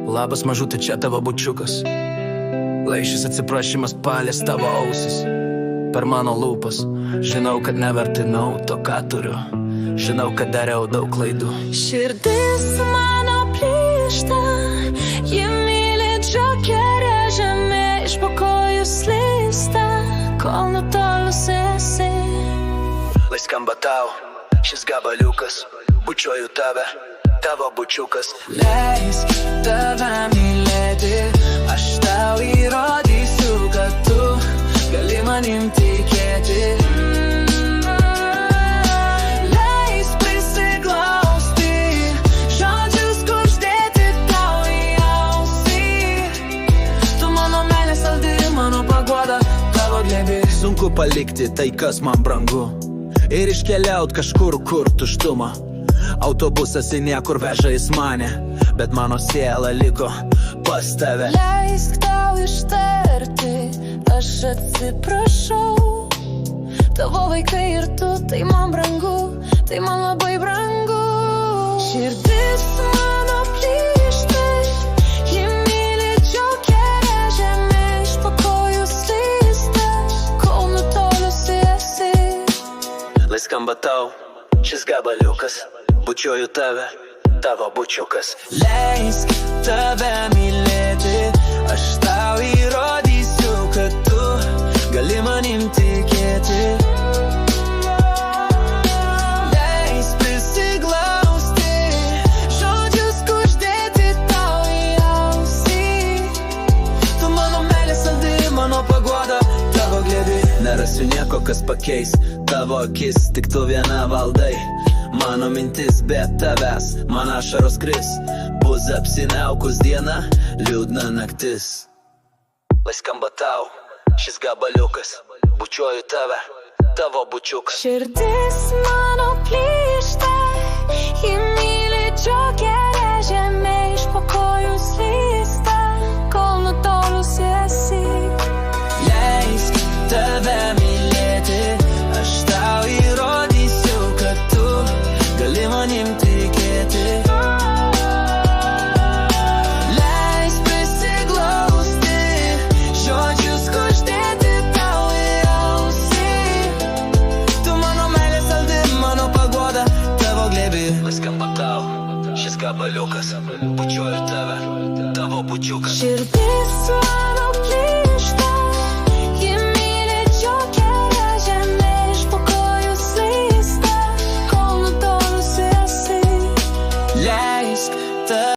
Labas mažutė, čia tavo bučiukas. Lai šis atsiprašymas palies tavo ausis per mano lūpas. Žinau, kad nevertinau to, ką turiu. Žinau, kad dariau daug klaidų. Širdis mano plyšta, ji myli džokerę, žemė iš po kojų slysta, kol nutolusi esi. Lai skamba tau šis gabaliukas, bučiuoju tave, tavo bučiukas. Leisk tave mylėti, aš tau įrodysiu, kad tu gali manim tikėti. Leisk prisiglausti, žodžius kuždėti tau į ausį. Tu mano meilė saldi, mano paguoda, tavo glėbi. Sunku palikti tai, kas man brangu, ir iškeliaut kažkur, kur tuštuma. Autobusas į niekur veža jis mane, bet mano siela liko pas tave. Leisk tau ištarti, aš atsiprašau. Tavo vaikai ir tu, tai man brangu, tai man labai brangu. Širdis mano plyšta, ji myli džokerę, žemė iš po kojų slysta, kol nutolusi esi. Lai skamba tau šis gabaliukas, bučiuoju tave, tavo bučiukas. Leisk tave mylėti, aš tau įrodysiu, kad tu gali manim tikėti. Leisk prisiglausti, žodžius kuždėti tau į ausį. Tu mano meilė saldi, mano paguoda, tavo glėbi. Nerasiu nieko, kas pakeis tavo akis, tik tu viena valdai mano mintis, be tavęs man ašaros kris. Bus apsiniaukus diena, liūdna naktis. Lai skamba tau šis gabaliukas, bučiuoju tave, tavo bučiukas. Širdis mano plyšta, ji myli džokerę, žemė iš po kojų slysta, kol nutolusi esi. Leisk tave mylėti, aš tau įrodysiu, kad tu gali manim tikėti. Leisk prisiglausti, žodžius kuždėti tau į ausį. Tu mano meilė saldi, mano paguoda, tavo glėbi. Lai skamba tau šis gabaliukas, bučiuoju tave, tavo bučiukas. Širdis mano